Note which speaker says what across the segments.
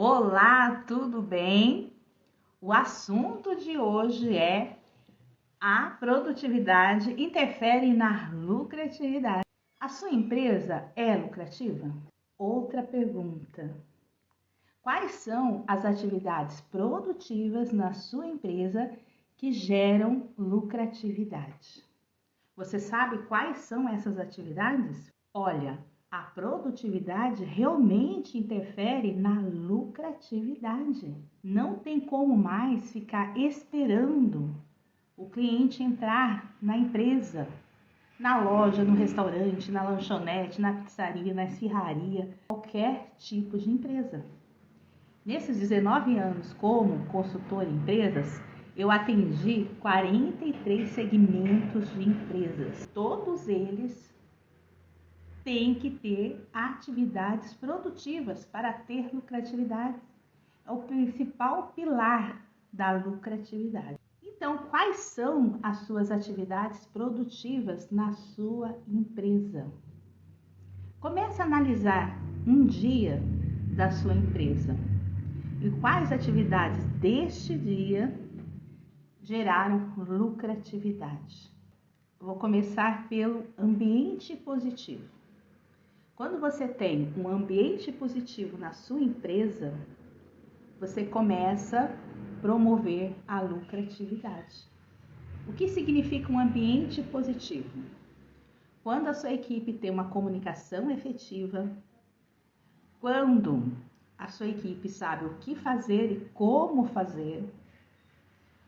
Speaker 1: Olá, tudo bem? O assunto de hoje é: a produtividade interfere na lucratividade. A sua empresa é lucrativa? Outra pergunta: quais são as atividades produtivas na sua empresa que geram lucratividade? Você sabe quais são essas atividades? Olha, a produtividade realmente interfere na lucratividade. Não tem como mais ficar esperando o cliente entrar na empresa, na loja, no restaurante, na lanchonete, na pizzaria, na esfirraria, qualquer tipo de empresa. Nesses 19 anos como consultor em empresas, eu atendi 43 segmentos de empresas. Todos eles têm que ter atividades produtivas para ter lucratividade. É o principal pilar da lucratividade. Então, quais são as suas atividades produtivas na sua empresa? Comece a analisar um dia da sua empresa e quais atividades deste dia geraram lucratividade. Vou começar pelo ambiente positivo. Quando você tem um ambiente positivo na sua empresa, você começa a promover a lucratividade. O que significa um ambiente positivo? Quando a sua equipe tem uma comunicação efetiva, quando a sua equipe sabe o que fazer e como fazer,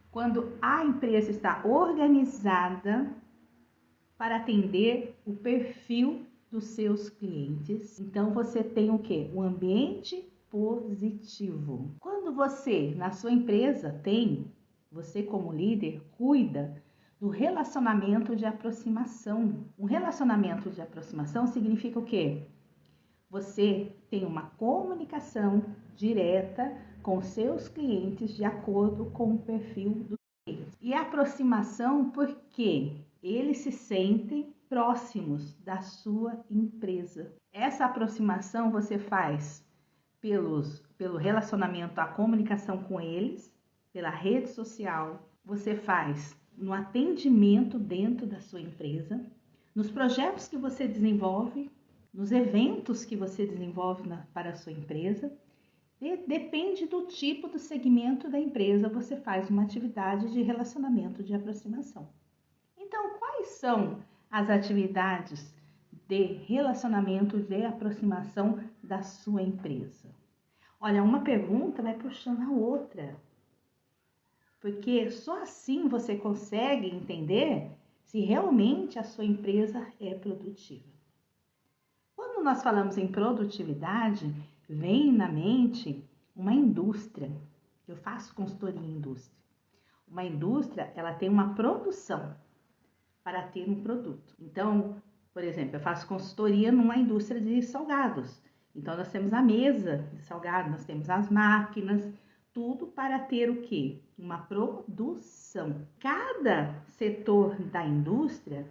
Speaker 1: quando a empresa está organizada para atender o perfil dos seus clientes, então você tem o quê? Um ambiente positivo. Quando você, na sua empresa, você como líder, cuida do relacionamento de aproximação. Um relacionamento de aproximação significa o quê? Você tem uma comunicação direta com seus clientes de acordo com o perfil do cliente. E a aproximação porque eles se sentem próximos da sua empresa. Essa aproximação você faz pelo relacionamento, a comunicação com eles, pela rede social, você faz no atendimento dentro da sua empresa, nos projetos que você desenvolve, nos eventos que você desenvolve para a sua empresa. Depende do tipo do segmento da empresa, você faz uma atividade de relacionamento de aproximação. Então, quais são as atividades de relacionamento de aproximação da sua empresa? Olha, uma pergunta vai puxando a outra, porque só assim você consegue entender se realmente a sua empresa é produtiva. Quando nós falamos em produtividade, vem na mente uma indústria. Eu faço consultoria em indústria. Uma indústria, ela tem uma produção para ter um produto. Então, por exemplo, eu faço consultoria numa indústria de salgados. Então, nós temos a mesa de salgados, nós temos as máquinas, tudo para ter o quê? Uma produção. Cada setor da indústria,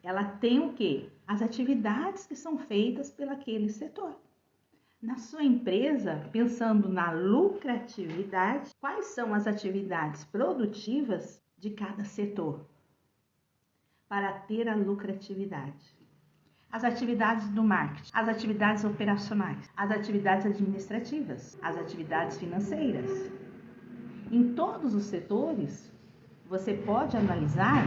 Speaker 1: ela tem o quê? As atividades que são feitas pelaquele setor. Na sua empresa, pensando na lucratividade, quais são as atividades produtivas de cada setor para ter a lucratividade? As atividades do marketing, as atividades operacionais, as atividades administrativas, as atividades financeiras. Em todos os setores, você pode analisar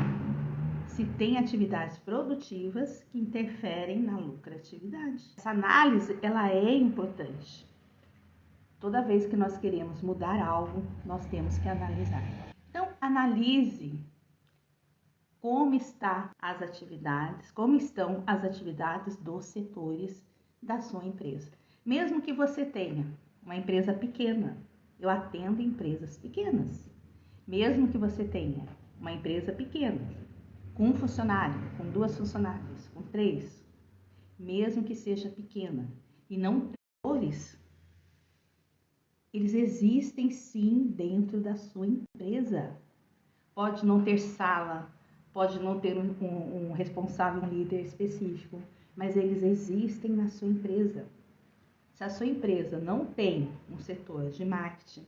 Speaker 1: se tem atividades produtivas que interferem na lucratividade. Essa análise, ela é importante. Toda vez que nós queremos mudar algo, nós temos que analisar. Então, analise como estão as atividades dos setores da sua empresa. Mesmo que você tenha uma empresa pequena, eu atendo empresas pequenas. Mesmo que você tenha uma empresa pequena, com um funcionário, com 2 funcionários, com 3, mesmo que seja pequena e não setores, eles existem sim dentro da sua empresa. Pode não ter sala, pode não ter um responsável, um líder específico, mas eles existem na sua empresa. Se a sua empresa não tem um setor de marketing,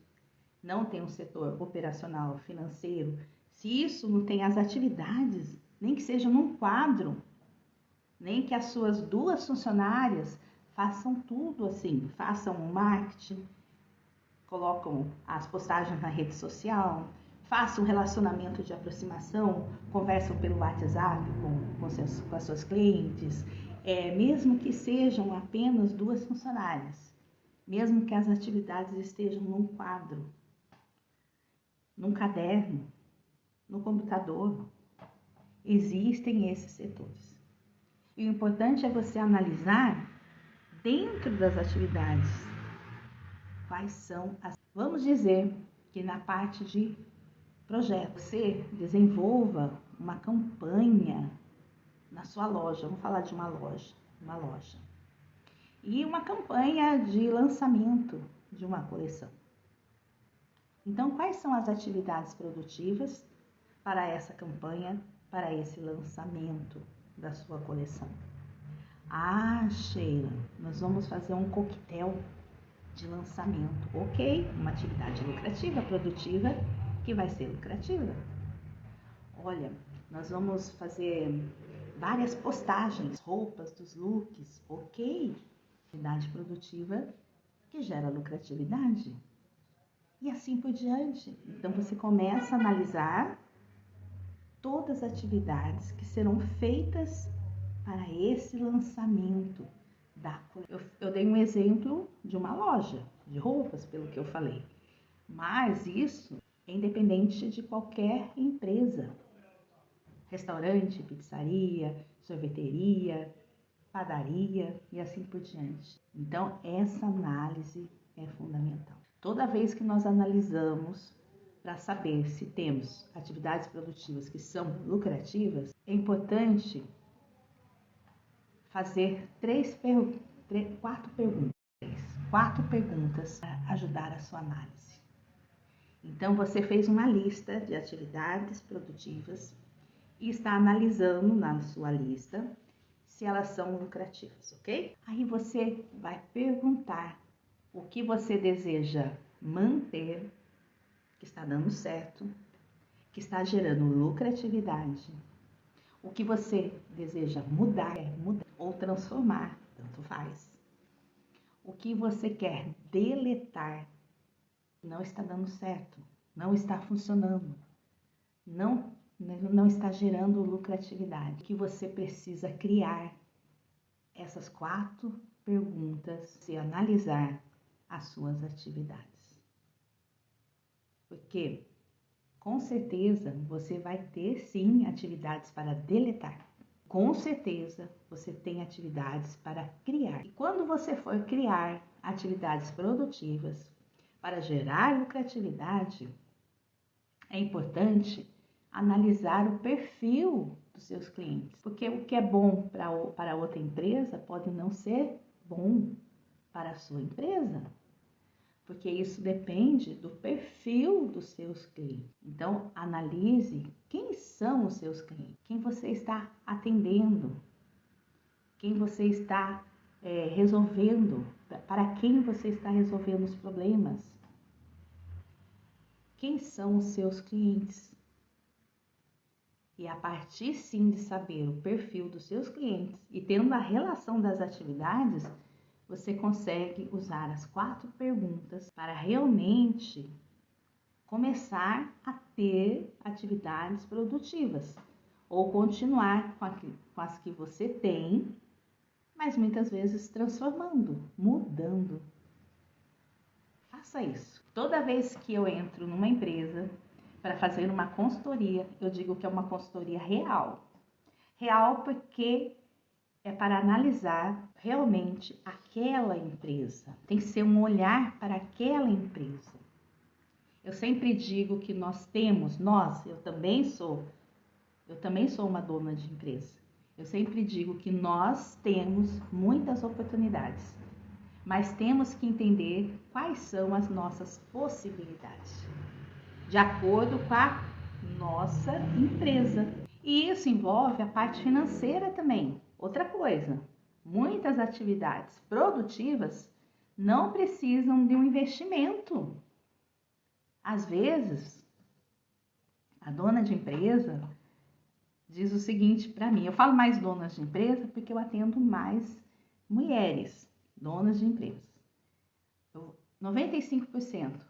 Speaker 1: não tem um setor operacional, financeiro, se isso não tem as atividades, nem que seja num quadro, nem que as suas 2 funcionárias façam tudo assim, façam o marketing, colocam as postagens na rede social, façam um relacionamento de aproximação, conversam pelo WhatsApp com as suas clientes, mesmo que sejam apenas 2 funcionárias, mesmo que as atividades estejam num quadro, num caderno, no computador, existem esses setores. E o importante é você analisar dentro das atividades quais são as... Vamos dizer que na parte de projeto, você desenvolva uma campanha na sua loja, vamos falar de uma loja, e uma campanha de lançamento de uma coleção. Então, quais são as atividades produtivas para essa campanha, para esse lançamento da sua coleção? Ah, Sheila, nós vamos fazer um coquetel de lançamento. Ok, uma atividade lucrativa, produtiva, que vai ser lucrativa. Olha, nós vamos fazer várias postagens, roupas dos looks. Ok, atividade produtiva que gera lucratividade. E assim por diante. Então, você começa a analisar todas as atividades que serão feitas para esse lançamento da coleção. Eu dei um exemplo de uma loja de roupas, pelo que eu falei. Mas isso é independente de qualquer empresa. Restaurante, pizzaria, sorveteria, padaria e assim por diante. Então, essa análise é fundamental. Toda vez que nós analisamos para saber se temos atividades produtivas que são lucrativas, é importante fazer 4 perguntas para ajudar a sua análise. Então, você fez uma lista de atividades produtivas e está analisando na sua lista se elas são lucrativas, ok? Aí você vai perguntar o que você deseja manter, que está dando certo, que está gerando lucratividade, o que você deseja mudar ou transformar, tanto faz. O que você quer deletar, não está dando certo, não está funcionando, não está gerando lucratividade. O que você precisa criar? Essas 4 perguntas, se analisar as suas atividades. Porque, com certeza, você vai ter sim atividades para deletar. Com certeza, você tem atividades para criar. E quando você for criar atividades produtivas para gerar lucratividade, é importante analisar o perfil dos seus clientes. Porque o que é bom para outra empresa pode não ser bom para a sua empresa. Porque isso depende do perfil dos seus clientes. Então, analise quem são os seus clientes, quem você está atendendo, quem você está resolvendo, para quem você está resolvendo os problemas. Quem são os seus clientes? E a partir sim de saber o perfil dos seus clientes e tendo a relação das atividades, você consegue usar as 4 perguntas para realmente começar a ter atividades produtivas ou continuar com as que você tem, mas muitas vezes transformando, mudando. Faça isso. Toda vez que eu entro numa empresa para fazer uma consultoria, eu digo que é uma consultoria real. Real porque é para analisar realmente aquela empresa. Tem que ser um olhar para aquela empresa. Eu sempre digo que eu também sou uma dona de empresa. Eu sempre digo que nós temos muitas oportunidades, mas temos que entender quais são as nossas possibilidades, de acordo com a nossa empresa. E isso envolve a parte financeira também. Outra coisa, muitas atividades produtivas não precisam de um investimento. Às vezes, a dona de empresa diz o seguinte para mim, eu falo mais donas de empresa porque eu atendo mais mulheres, donas de empresa. 95%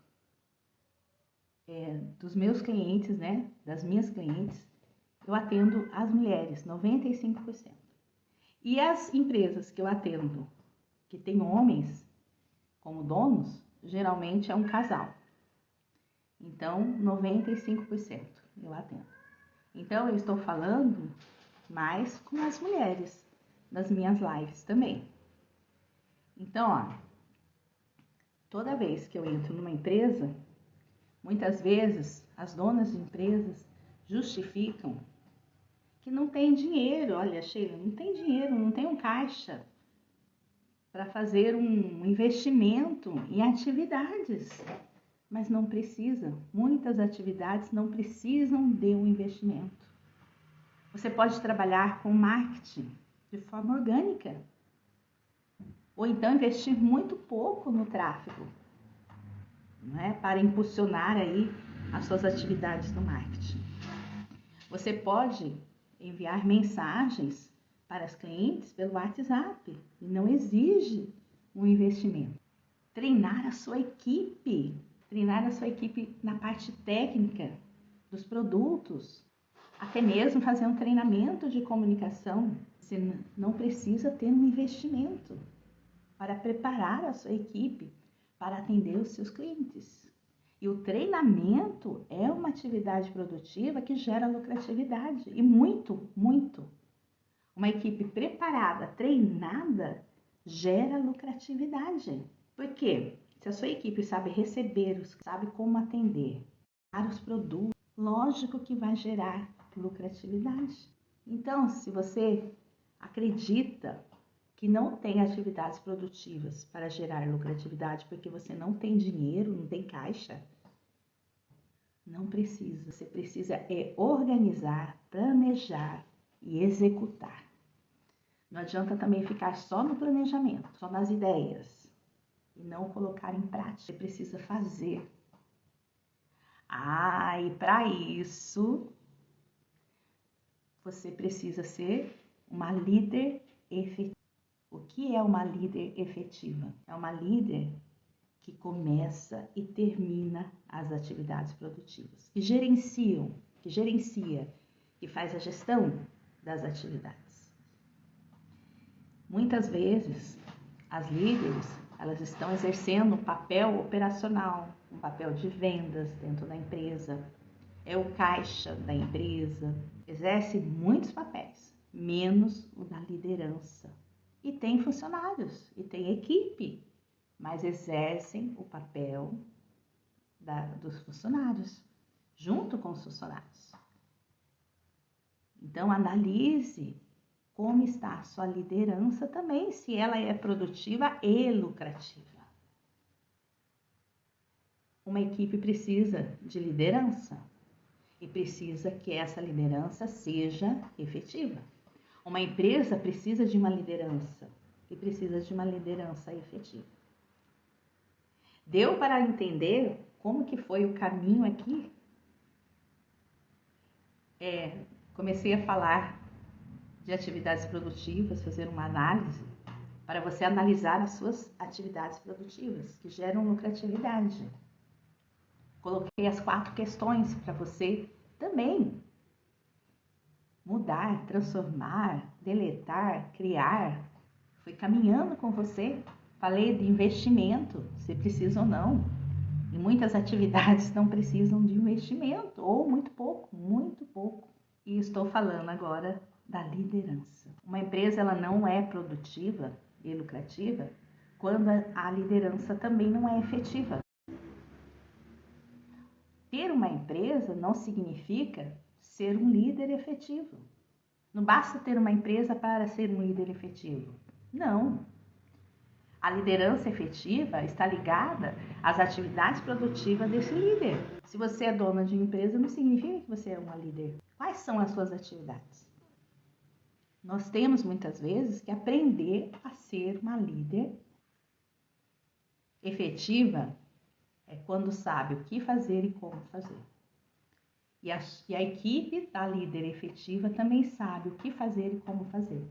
Speaker 1: dos meus clientes, né, das minhas clientes, eu atendo as mulheres, 95%. E as empresas que eu atendo, que tem homens como donos, geralmente é um casal. Então, 95% eu atendo. Então, eu estou falando mais com as mulheres nas minhas lives também. Então, ó, toda vez que eu entro numa empresa, muitas vezes as donas de empresas justificam que não tem dinheiro. Olha, Sheila, não tem dinheiro, não tem um caixa para fazer um investimento em atividades. Mas não precisa. Muitas atividades não precisam de um investimento. Você pode trabalhar com marketing de forma orgânica. Ou então investir muito pouco no tráfego, não é? Para impulsionar aí as suas atividades no marketing. Você pode enviar mensagens para as clientes pelo WhatsApp e não exige um investimento. Treinar a sua equipe na parte técnica dos produtos, até mesmo fazer um treinamento de comunicação. Você não precisa ter um investimento para preparar a sua equipe para atender os seus clientes. E o treinamento é uma atividade produtiva que gera lucratividade, e muito, muito. Uma equipe preparada, treinada, gera lucratividade. Por quê? Se a sua equipe sabe receber, sabe como atender para os produtos, lógico que vai gerar lucratividade. Então, se você acredita que não tem atividades produtivas para gerar lucratividade porque você não tem dinheiro, não tem caixa, não precisa. Você precisa organizar, planejar e executar. Não adianta também ficar só no planejamento, só nas ideias e não colocar em prática. Você precisa fazer. E para isso, você precisa ser uma líder efetiva. O que é uma líder efetiva? É uma líder que começa e termina as atividades produtivas, que gerencia, que faz a gestão das atividades. Muitas vezes, as líderes, elas estão exercendo um papel operacional, um papel de vendas dentro da empresa, é o caixa da empresa, exerce muitos papéis, menos o da liderança. E tem funcionários, e tem equipe, mas exercem o papel dos funcionários, junto com os funcionários. Então, analise como está a sua liderança também, se ela é produtiva e lucrativa. Uma equipe precisa de liderança e precisa que essa liderança seja efetiva. Uma empresa precisa de uma liderança e precisa de uma liderança efetiva. Deu para entender como que foi o caminho aqui? Comecei a falar de atividades produtivas, fazer uma análise para você analisar as suas atividades produtivas que geram lucratividade. Coloquei as 4 questões para você também mudar, transformar, deletar, criar. Fui caminhando com você, falei de investimento, se precisa ou não. E muitas atividades não precisam de investimento, ou muito pouco, muito pouco. E estou falando agora da liderança. Uma empresa ela não é produtiva e lucrativa quando a liderança também não é efetiva. Ter uma empresa não significa ser um líder efetivo. Não basta ter uma empresa para ser um líder efetivo. Não. A liderança efetiva está ligada às atividades produtivas desse líder. Se você é dona de uma empresa, não significa que você é uma líder. Quais são as suas atividades? Nós temos muitas vezes que aprender a ser uma líder Efetiva é quando sabe o que fazer e como fazer. E a equipe da líder efetiva também sabe o que fazer e como fazer.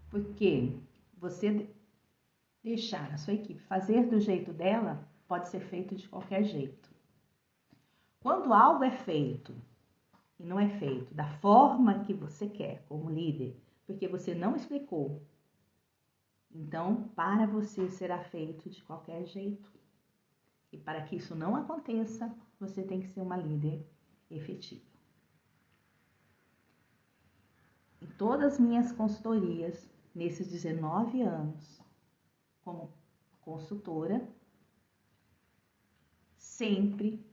Speaker 1: Porque você deixar a sua equipe fazer do jeito dela, pode ser feito de qualquer jeito. Quando algo é feito e não é feito da forma que você quer como líder, porque você não explicou, então para você será feito de qualquer jeito. E para que isso não aconteça, você tem que ser uma líder efetiva. Em todas as minhas consultorias, nesses 19 anos como consultora, sempre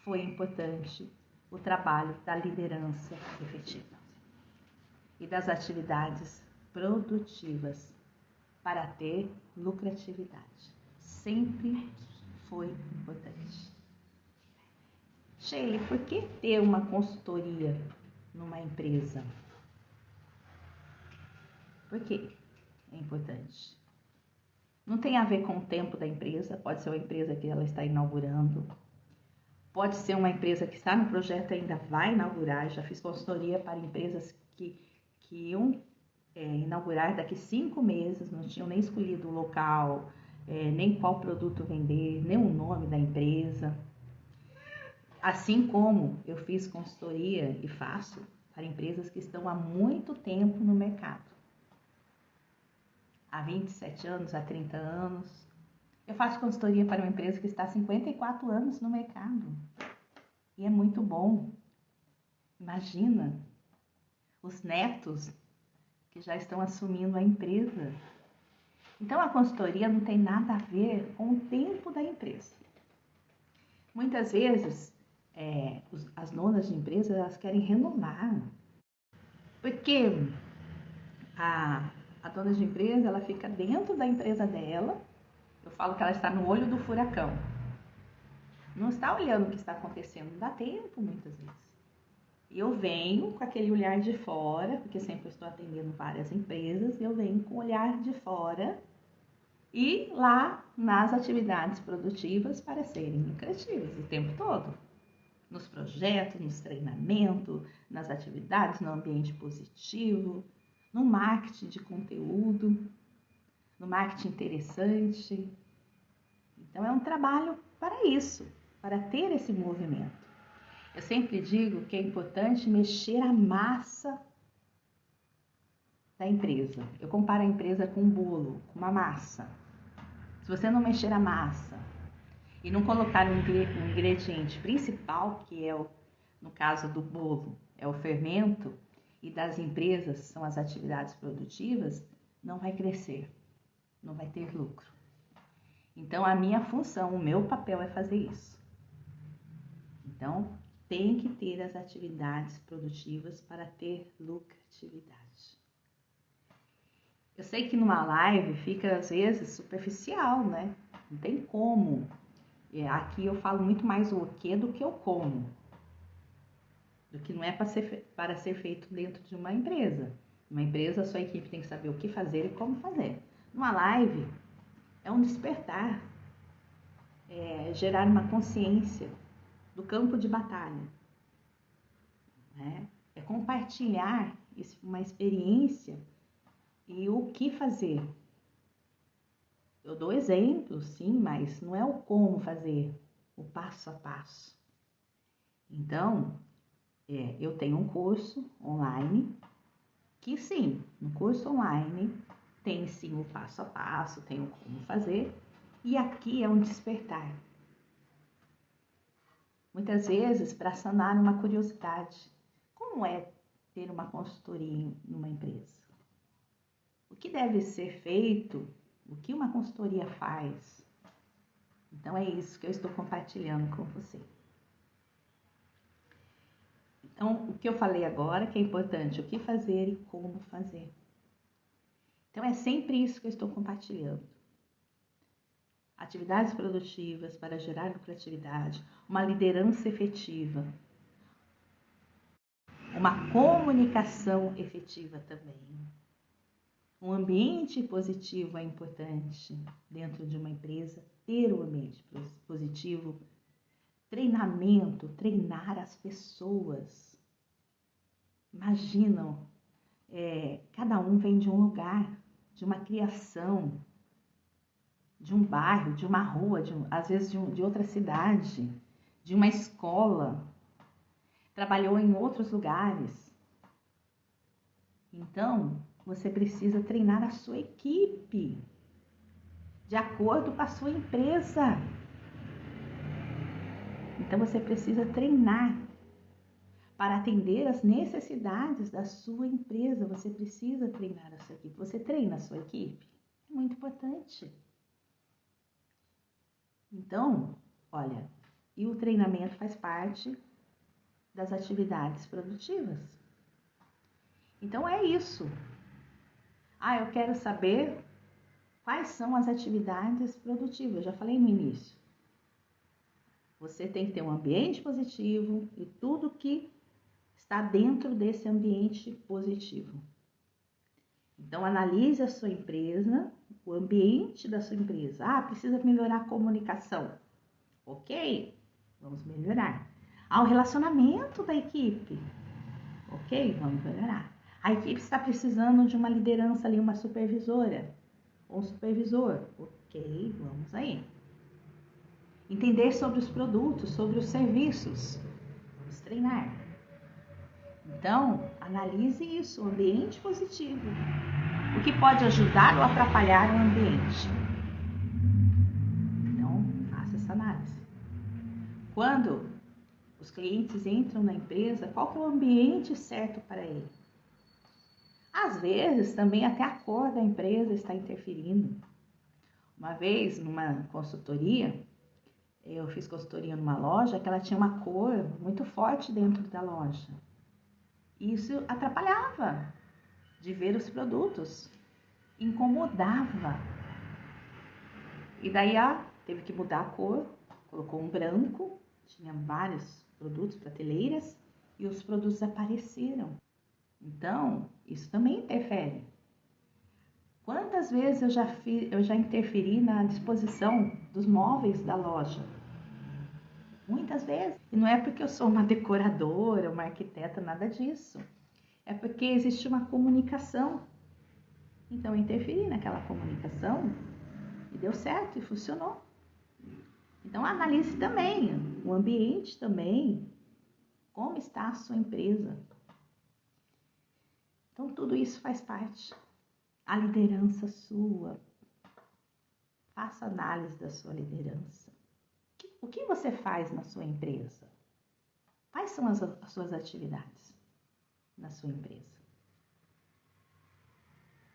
Speaker 1: foi importante o trabalho da liderança efetiva e das atividades produtivas para ter lucratividade. Sempre foi importante. Sheila, por que ter uma consultoria numa empresa? Por que é importante? Não tem a ver com o tempo da empresa, pode ser uma empresa que ela está inaugurando, pode ser uma empresa que está no projeto e ainda vai inaugurar. Já fiz consultoria para empresas que iam inaugurar daqui 5 meses, não tinham nem escolhido o local, nem qual produto vender, nem o nome da empresa. Assim como eu fiz consultoria e faço para empresas que estão há muito tempo no mercado. Há 27 anos, há 30 anos. Eu faço consultoria para uma empresa que está há 54 anos no mercado. E é muito bom. Imagina os netos que já estão assumindo a empresa. Então, a consultoria não tem nada a ver com o tempo da empresa. Muitas vezes, as donas de empresa, elas querem renovar. Porque a dona de empresa, ela fica dentro da empresa dela. Eu falo que ela está no olho do furacão. Não está olhando o que está acontecendo, não dá tempo muitas vezes. E eu venho com aquele olhar de fora, porque sempre estou atendendo várias empresas, eu venho com o olhar de fora e lá nas atividades produtivas para serem lucrativas o tempo todo. Nos projetos, nos treinamentos, nas atividades, no ambiente positivo, no marketing de conteúdo, no marketing interessante. Então é um trabalho para isso, para ter esse movimento. Eu sempre digo que é importante mexer a massa da empresa. Eu comparo a empresa com um bolo, com uma massa. Se você não mexer a massa e não colocar um ingrediente principal, que é, no caso do bolo, é o fermento, e das empresas são as atividades produtivas, não vai crescer, não vai ter lucro. Então, a minha função, o meu papel é fazer isso. Então, tem que ter as atividades produtivas para ter lucratividade. Eu sei que numa live fica, às vezes, superficial, né? Não tem como. Aqui eu falo muito mais o que do que o como. Do que não é para ser feito dentro de uma empresa. Numa empresa, a sua equipe tem que saber o que fazer e como fazer. Numa live, é um despertar. Gerar uma consciência do campo de batalha. Né? É compartilhar uma experiência e o que fazer. Eu dou exemplos, sim, mas não é o como fazer, o passo a passo. Então, eu tenho um curso online, que sim, no curso online tem sim o passo a passo, tem o como fazer, e aqui é um despertar. Muitas vezes, para sanar uma curiosidade, como é ter uma consultoria numa empresa? O que deve ser feito? O que uma consultoria faz? Então é isso que eu estou compartilhando com você. Então, o que eu falei agora que é importante, o que fazer e como fazer. Então é sempre isso que eu estou compartilhando. Atividades produtivas para gerar lucratividade, uma liderança efetiva, uma comunicação efetiva também. Um ambiente positivo é importante dentro de uma empresa, ter um ambiente positivo, treinamento, treinar as pessoas. Imaginam, cada um vem de um lugar, de uma criação, de um bairro, de uma rua, às vezes de outra cidade, de uma escola, trabalhou em outros lugares. Então, você precisa treinar a sua equipe de acordo com a sua empresa. Então, você precisa treinar para atender as necessidades da sua empresa. Você precisa treinar a sua equipe. Você treina a sua equipe? É muito importante. Então, olha, e o treinamento faz parte das atividades produtivas. Então, é isso. Eu quero saber quais são as atividades produtivas. Eu já falei no início. Você tem que ter um ambiente positivo e tudo que está dentro desse ambiente positivo. Então, analise a sua empresa, o ambiente da sua empresa. Precisa melhorar a comunicação. Ok, vamos melhorar. O relacionamento da equipe. Ok, vamos melhorar. A equipe está precisando de uma liderança ali, uma supervisora ou um supervisor. Ok, vamos aí. Entender sobre os produtos, sobre os serviços. Vamos treinar. Então, analise isso, o ambiente positivo. O que pode ajudar ou atrapalhar o ambiente. Então, faça essa análise. Quando os clientes entram na empresa, qual que é o ambiente certo para ele? Às vezes, também até a cor da empresa está interferindo. Uma vez, numa consultoria, eu fiz consultoria numa loja que ela tinha uma cor muito forte dentro da loja. Isso atrapalhava de ver os produtos, incomodava. E daí teve que mudar a cor, colocou um branco, tinha vários produtos, prateleiras, e os produtos apareceram. Então, isso também interfere. Quantas vezes eu já interferi na disposição dos móveis da loja? Muitas vezes. E não é porque eu sou uma decoradora, uma arquiteta, nada disso. É porque existe uma comunicação. Então, eu interferi naquela comunicação e deu certo e funcionou. Então, analise também o ambiente também, como está a sua empresa. Então, tudo isso faz parte. A liderança sua. Faça análise da sua liderança. O que você faz na sua empresa? Quais são as suas atividades na sua empresa?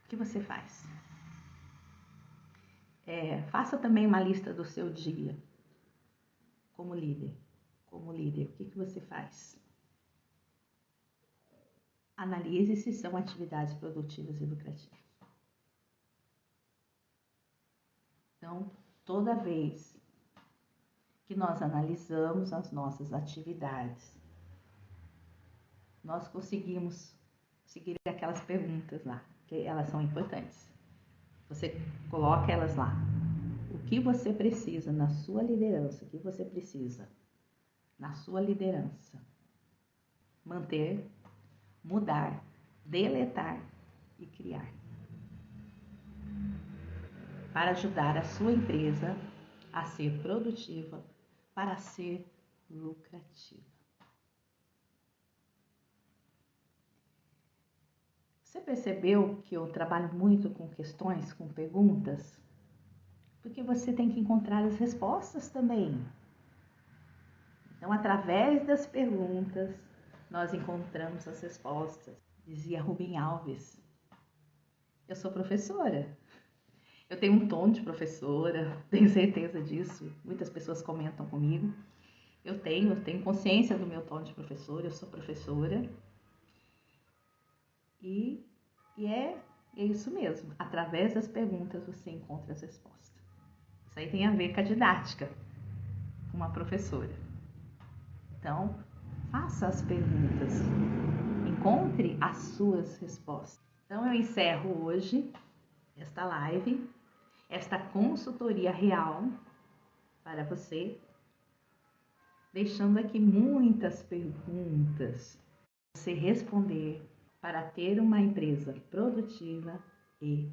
Speaker 1: O que você faz? Faça também uma lista do seu dia como líder. Como líder, o que você faz? Analise se são atividades produtivas e lucrativas. Então, toda vez que nós analisamos as nossas atividades, nós conseguimos seguir aquelas perguntas lá, que elas são importantes. Você coloca elas lá. O que você precisa na sua liderança? O que você precisa na sua liderança? Manter, mudar, deletar e criar. Para ajudar a sua empresa a ser produtiva, para ser lucrativa. Você percebeu que eu trabalho muito com questões, com perguntas? Porque você tem que encontrar as respostas também. Então, através das perguntas, nós encontramos as respostas. Dizia Rubem Alves. Eu sou professora. Eu tenho um tom de professora, tenho certeza disso. Muitas pessoas comentam comigo. Eu tenho consciência do meu tom de professora, eu sou professora. E é isso mesmo. Através das perguntas você encontra as respostas. Isso aí tem a ver com a didática, com uma professora. Então, faça as perguntas. Encontre as suas respostas. Então, eu encerro hoje esta live, esta consultoria real para você, deixando aqui muitas perguntas para você responder para ter uma empresa produtiva e